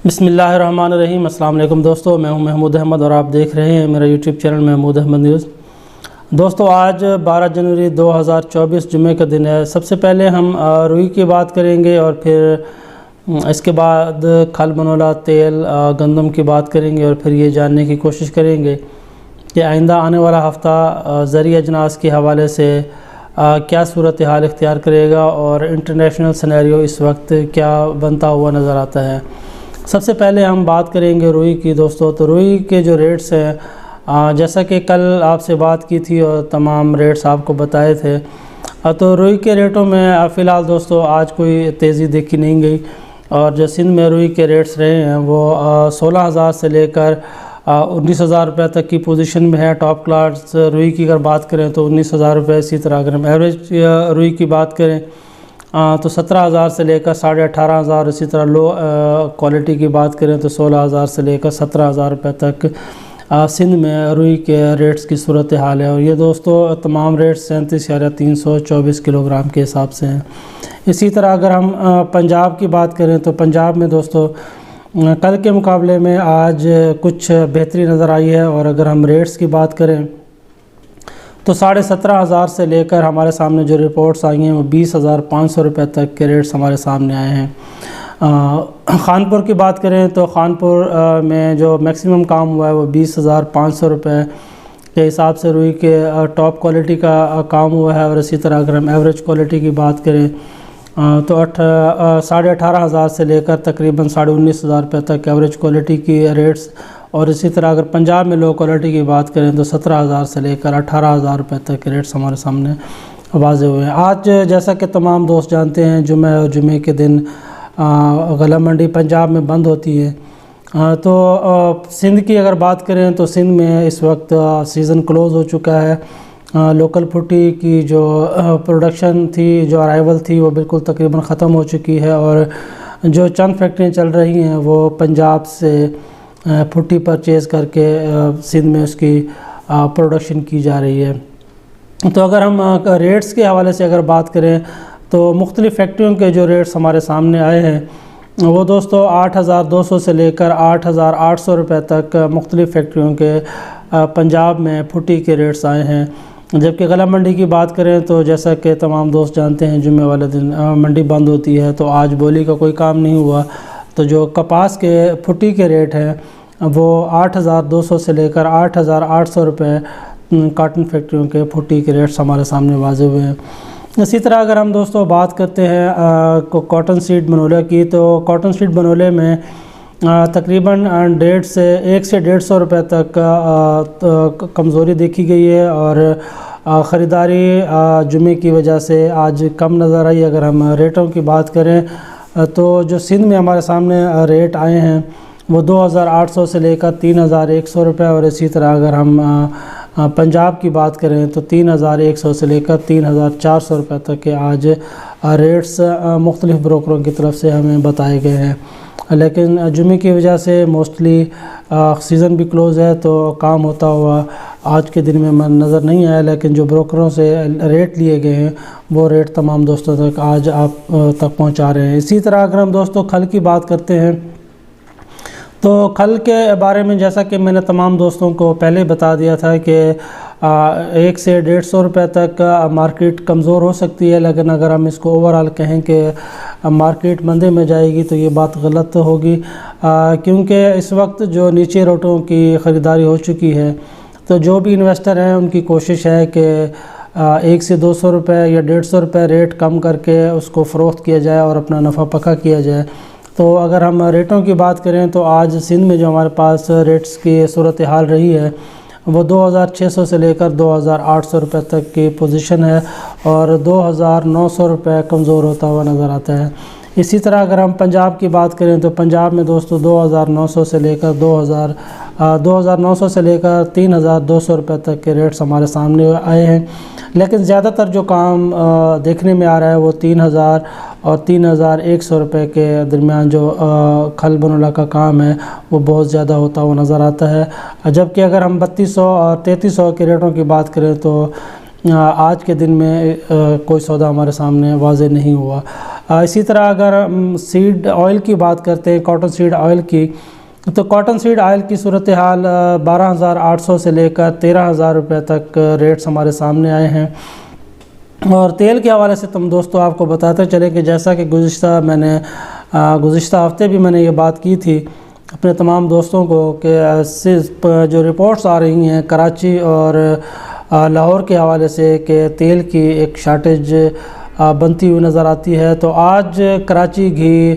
بسم اللہ الرحمن الرحیم۔ السلام علیکم دوستو، میں ہوں محمود احمد اور آپ دیکھ رہے ہیں میرا YouTube channel Mahmood Ahmed news. دوستو آج 12 جنوری 2024 جمعے کا دن ہے۔ سب سے پہلے ہم روئی کی بات کریں گے اور پھر اس کے بعد کھل بنولا، تیل، گندم کی بات کریں گے اور پھر یہ جاننے کی کوشش کریں گے کہ آئندہ آنے والا ہفتہ زرعی اجناس کے حوالے سے کیا صورتحال اختیار کرے گا اور انٹرنیشنل سینیریو اس وقت کیا بنتا ہوا نظر آتا ہے۔ سب سے پہلے ہم بات کریں گے روئی کی دوستو۔ تو روئی کے جو ریٹس ہیں، جیسا کہ کل آپ سے بات کی تھی اور تمام ریٹس آپ کو بتائے تھے، تو روئی کے ریٹوں میں فی الحال دوستو آج کوئی تیزی دیکھی نہیں گئی، اور جو سندھ میں روئی کے ریٹس رہے ہیں وہ 16,000 سے لے کر 19,000 روپے تک کی پوزیشن میں ہے۔ ٹاپ کلاس روئی کی اگر بات کریں تو 19,000 روپے، اسی طرح اگر ہم ایوریج روئی کی بات کریں تو 17,000 سے لے کر 18,500، اسی طرح لو کوالٹی کی بات کریں تو 16,000 سے لے کر 17,000 روپے تک سندھ میں روئی کے ریٹس کی صورتحال ہے۔ اور یہ دوستو تمام ریٹس 37,324 کلو گرام کے حساب سے ہیں۔ اسی طرح اگر ہم پنجاب کی بات کریں تو پنجاب میں دوستو کل کے مقابلے میں آج کچھ بہتری نظر آئی ہے، اور اگر ہم ریٹس کی بات کریں تو 17,500 سے لے کر ہمارے سامنے جو رپورٹس آئی ہیں وہ 20,500 روپے تک کے ریٹس ہمارے سامنے آئے ہیں۔ خانپور کی بات کریں تو خانپور میں جو میکسیمم کام ہوا ہے وہ 20,500 روپے کے حساب سے روئی کے ٹاپ کوالٹی کا کام ہوا ہے، اور اسی طرح اگر ہم ایوریج کوالٹی کی بات کریں تو 18,500 سے لے کر تقریباً 19,500 روپے تک ایوریج کوالٹی کی ریٹس، اور اسی طرح اگر پنجاب میں لو کوالٹی کی بات کریں تو 17,000 سے لے کر 18,000 روپے تک کے ریٹس ہمارے سامنے واضح ہوئے ہیں۔ آج جیسا کہ تمام دوست جانتے ہیں جمعہ اور جمعے کے دن غلہ منڈی پنجاب میں بند ہوتی ہے، تو سندھ کی اگر بات کریں تو سندھ میں اس وقت سیزن کلوز ہو چکا ہے۔ لوکل پھٹی کی جو پروڈکشن تھی، جو ارائیول تھی، وہ بالکل تقریباً ختم ہو چکی ہے، اور جو چند فیکٹریاں چل رہی ہیں وہ پنجاب سے پھٹی پرچیز کر کے سندھ میں اس کی پروڈکشن کی جا رہی ہے۔ تو اگر ہم ریٹس کے حوالے سے اگر بات کریں تو مختلف فیکٹریوں کے جو ریٹس ہمارے سامنے آئے ہیں وہ دوستو 8,200 سے لے کر 8,800 روپے تک مختلف فیکٹریوں کے پنجاب میں پھٹی کے ریٹس آئے ہیں۔ جبکہ غلہ منڈی کی بات کریں تو جیسا کہ تمام دوست جانتے ہیں جمعے والے دن منڈی بند ہوتی ہے، تو آج بولی کا کوئی کام نہیں ہوا، تو جو کپاس کے پھٹی کے ریٹ ہیں وہ 8,200 سے لے کر 8,800 روپے کاٹن فیکٹریوں کے پھٹی کے ریٹس ہمارے سامنے واضح ہوئے ہیں۔ اسی طرح اگر ہم دوستو بات کرتے ہیں کاٹن سیڈ بنولے کی، تو کاٹن سیڈ بنولے میں تقریباً 1 سے 150 روپے تک کمزوری دیکھی گئی ہے، اور خریداری جمعے کی وجہ سے آج کم نظر آئی۔ اگر ہم ریٹوں کی بات کریں تو جو سندھ میں ہمارے سامنے ریٹ آئے ہیں وہ 2,800 سے لے کر 3,100 روپے، اور اسی طرح اگر ہم پنجاب کی بات کریں تو 3,100 سے لے کر 3,400 روپے تک کے آج ریٹس مختلف بروکروں کی طرف سے ہمیں بتائے گئے ہیں۔ لیکن جمعے کی وجہ سے موسٹلی سیزن بھی کلوز ہے، تو کام ہوتا ہوا آج کے دن میں نظر نہیں آیا، لیکن جو بروکروں سے ریٹ لیے گئے ہیں وہ ریٹ تمام دوستوں تک آج آپ تک پہنچا رہے ہیں۔ اسی طرح اگر ہم دوستوں کھل کی بات کرتے ہیں تو کھل کے بارے میں جیسا کہ میں نے تمام دوستوں کو پہلے بتا دیا تھا کہ 1 سے 150 روپے تک مارکیٹ کمزور ہو سکتی ہے، لیکن اگر ہم اس کو اوورآل کہیں کہ مارکیٹ مندے میں جائے گی تو یہ بات غلط ہوگی، کیونکہ اس وقت جو نیچے ریٹوں کی خریداری ہو چکی ہے، تو جو بھی انویسٹر ہیں ان کی کوشش ہے کہ 1 سے 200 روپے یا 150 روپے ریٹ کم کر کے اس کو فروخت کیا جائے اور اپنا نفع پکا کیا جائے۔ تو اگر ہم ریٹوں کی بات کریں تو آج سندھ میں جو ہمارے پاس ریٹس کی صورتحال رہی ہے وہ 2,600 سے لے کر 2,800 روپے تک کی پوزیشن ہے، اور 2,900 روپے کمزور ہوتا ہوا نظر آتا ہے۔ اسی طرح اگر ہم پنجاب کی بات کریں تو پنجاب میں دوستو 2,900 سے لے کر 3,200 روپے تک کے ریٹس ہمارے سامنے آئے ہیں، لیکن زیادہ تر جو کام دیکھنے میں آ رہا ہے وہ 3,000 اور 3,100 روپے کے درمیان جو کھل بنولا کا کام ہے وہ بہت زیادہ ہوتا ہوا نظر آتا ہے۔ جبکہ اگر ہم 3,200 اور 3,300 کے ریٹوں کی بات کریں تو آج کے دن میں کوئی سودا ہمارے سامنے واضح نہیں ہوا۔ اسی طرح اگر ہم سیڈ آئل کی بات کرتے ہیں، کاٹن سیڈ آئل کی، تو کاٹن سیڈ آئل کی صورتحال 12,800 سے لے کر 13,000 روپے تک ریٹس ہمارے سامنے آئے ہیں۔ اور تیل کے حوالے سے تم دوستو آپ کو بتاتے چلیں کہ جیسا کہ گزشتہ ہفتے بھی میں نے یہ بات کی تھی اپنے تمام دوستوں کو کہ جو رپورٹس آ رہی ہیں کراچی اور لاہور کے حوالے سے کہ تیل کی ایک شارٹیج بنتی ہوئی نظر آتی ہے، تو آج کراچی گھی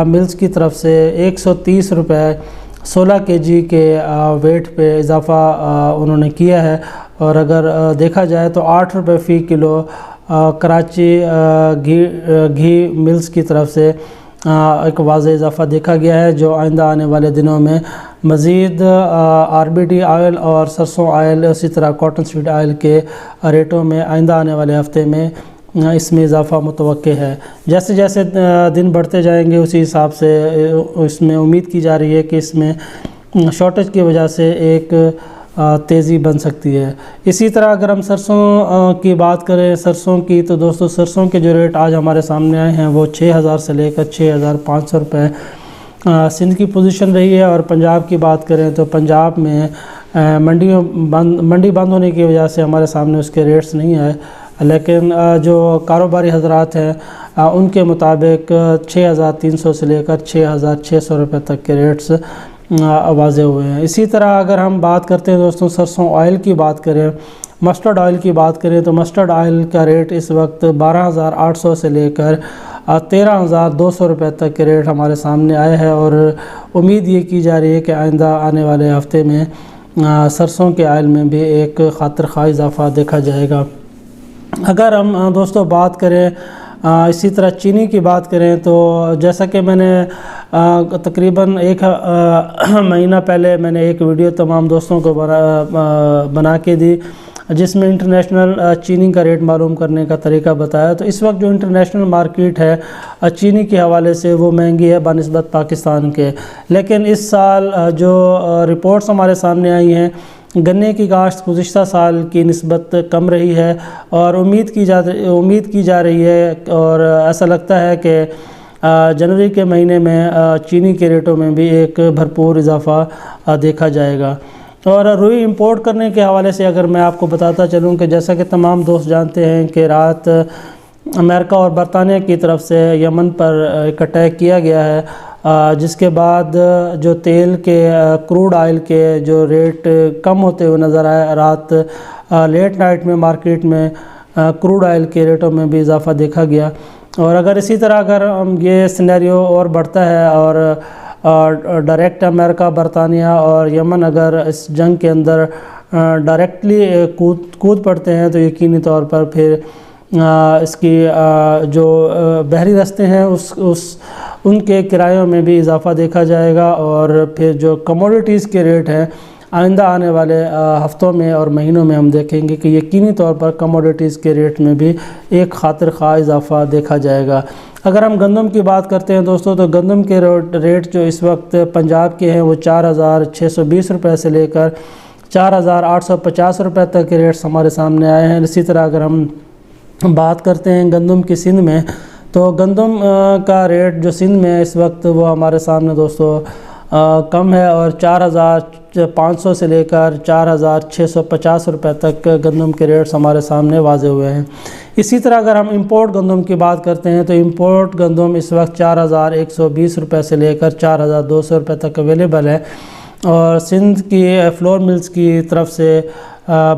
ملز کی طرف سے 130 روپے 16 kg کے ویٹ پہ اضافہ انہوں نے کیا ہے، اور اگر دیکھا جائے تو 8 روپے فی کلو کراچی گھی ملز کی طرف سے ایک واضح اضافہ دیکھا گیا ہے، جو آئندہ آنے والے دنوں میں مزید RBD آئل اور سرسوں آئل اسی طرح کاٹن سیڈ آئل کے ریٹوں میں آئندہ آنے والے ہفتے میں اس میں اضافہ متوقع ہے۔ جیسے جیسے دن بڑھتے جائیں گے اسی حساب سے اس میں امید کی جا رہی ہے کہ اس میں شارٹیج کی وجہ سے ایک تیزی بن سکتی ہے۔ اسی طرح اگر ہم سرسوں کی بات کریں سرسوں کی، تو دوستو سرسوں کے جو ریٹ آج ہمارے سامنے آئے ہیں وہ 6,000 سے لے کر 6,500 روپے سندھ کی پوزیشن رہی ہے۔ اور پنجاب کی بات کریں تو پنجاب میں منڈی بند ہونے کی وجہ سے ہمارے سامنے اس کے ریٹس نہیں آئے، لیکن جو کاروباری حضرات ہیں ان کے مطابق 6,300 سے لے کر 6,600 روپے تک کے ریٹس واضح ہوئے ہیں۔ اسی طرح اگر ہم بات کرتے ہیں دوستوں سرسوں آئل کی بات کریں، مسٹرڈ آئل کی بات کریں، تو مسٹرڈ آئل کا ریٹ اس وقت 12,800 سے لے کر 13,200 روپے تک کے ریٹ ہمارے سامنے آئے ہیں، اور امید یہ کی جا رہی ہے کہ آئندہ آنے والے ہفتے میں سرسوں کے آئل میں بھی ایک خاطر خواہ اضافہ دیکھا جائے گا۔ اگر ہم دوستوں بات کریں اسی طرح چینی کی بات کریں، تو جیسا کہ میں نے تقریباً ایک مہینہ پہلے میں نے ایک ویڈیو تمام دوستوں کو بنا کے دی جس میں انٹرنیشنل چینی کا ریٹ معلوم کرنے کا طریقہ بتایا، تو اس وقت جو انٹرنیشنل مارکیٹ ہے چینی کے حوالے سے وہ مہنگی ہے بنسبت پاکستان کے، لیکن اس سال جو رپورٹس ہمارے سامنے آئی ہیں گنے کی کاشت گزشتہ سال کی نسبت کم رہی ہے، اور امید کی جا رہی ہے اور ایسا لگتا ہے کہ جنوری کے مہینے میں چینی کے ریٹوں میں بھی ایک بھرپور اضافہ دیکھا جائے گا۔ اور روئی امپورٹ کرنے کے حوالے سے اگر میں آپ کو بتاتا چلوں کہ جیسا کہ تمام دوست جانتے ہیں کہ رات امریکہ اور برطانیہ کی طرف سے یمن پر ایک اٹیک کیا گیا ہے، جس کے بعد جو تیل کے کروڈ آئل کے جو ریٹ کم ہوتے ہوئے نظر آئے، رات لیٹ نائٹ میں مارکیٹ میں کروڈ آئل کے ریٹوں میں بھی اضافہ دیکھا گیا۔ اور اگر اسی طرح اگر یہ سینیریو اور بڑھتا ہے اور ڈائریکٹ امریکہ برطانیہ اور یمن اگر اس جنگ کے اندر ڈائریکٹلی کود پڑتے ہیں تو یقینی طور پر پھر اس کی جو بحری رستے ہیں ان کے کرایوں میں بھی اضافہ دیکھا جائے گا، اور پھر جو کموڈیٹیز کے ریٹ ہیں آئندہ آنے والے ہفتوں میں اور مہینوں میں ہم دیکھیں گے کہ یقینی طور پر کموڈیٹیز کے ریٹ میں بھی ایک خاطر خواہ اضافہ دیکھا جائے گا۔ اگر ہم گندم کی بات کرتے ہیں دوستوں، تو گندم کے ریٹ جو اس وقت پنجاب کے ہیں وہ 4,620 روپے سے لے کر 4,850 روپے تک کے ریٹس ہمارے سامنے آئے ہیں۔ اسی طرح اگر ہم بات کرتے ہیں گندم کی سندھ میں، تو گندم کا ریٹ جو سندھ میں اس وقت وہ ہمارے سامنے دوستو کم ہے، اور 4,500 سے لے کر 4,650 روپے تک گندم کے ریٹس ہمارے سامنے واضح ہوئے ہیں۔ اسی طرح اگر ہم امپورٹ گندم کی بات کرتے ہیں، تو امپورٹ گندم اس وقت 4,120 روپے سے لے کر 4,200 روپے تک اویلیبل ہے، اور سندھ کی فلور ملز کی طرف سے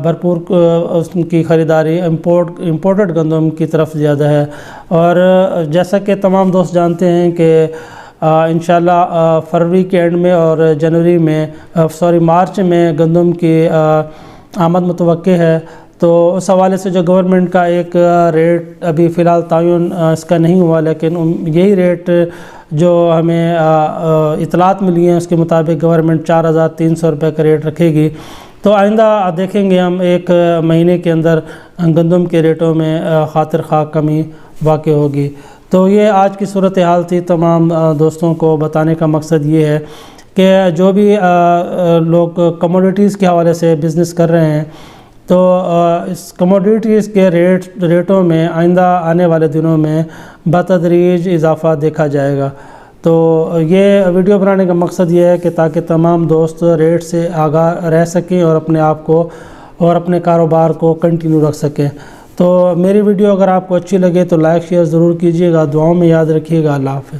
بھرپور اس کی خریداری امپورٹڈ گندم کی طرف زیادہ ہے۔ اور جیسا کہ تمام دوست جانتے ہیں کہ انشاءاللہ فروری کے اینڈ میں اور مارچ میں گندم کی آمد متوقع ہے، تو اس حوالے سے جو گورنمنٹ کا ایک ریٹ ابھی فی الحال تعین اس کا نہیں ہوا، لیکن یہی ریٹ جو ہمیں اطلاعات ملی ہیں اس کے مطابق گورنمنٹ 4,300 روپے کا ریٹ رکھے گی۔ تو آئندہ دیکھیں گے ہم ایک مہینے کے اندر گندم کے ریٹوں میں خاطر خواہ کمی واقع ہوگی۔ تو یہ آج کی صورتحال تھی، تمام دوستوں کو بتانے کا مقصد یہ ہے کہ جو بھی لوگ کموڈیٹیز کے حوالے سے بزنس کر رہے ہیں تو اس کموڈیٹیز کے ریٹوں میں آئندہ آنے والے دنوں میں بتدریج اضافہ دیکھا جائے گا۔ تو یہ ویڈیو بنانے کا مقصد یہ ہے کہ تاکہ تمام دوست ریٹ سے آگاہ رہ سکیں اور اپنے آپ کو اور اپنے کاروبار کو کنٹینیو رکھ سکیں۔ تو میری ویڈیو اگر آپ کو اچھی لگے تو لائک شیئر ضرور کیجیے گا، دعاؤں میں یاد رکھیے گا۔ اللہ حافظ۔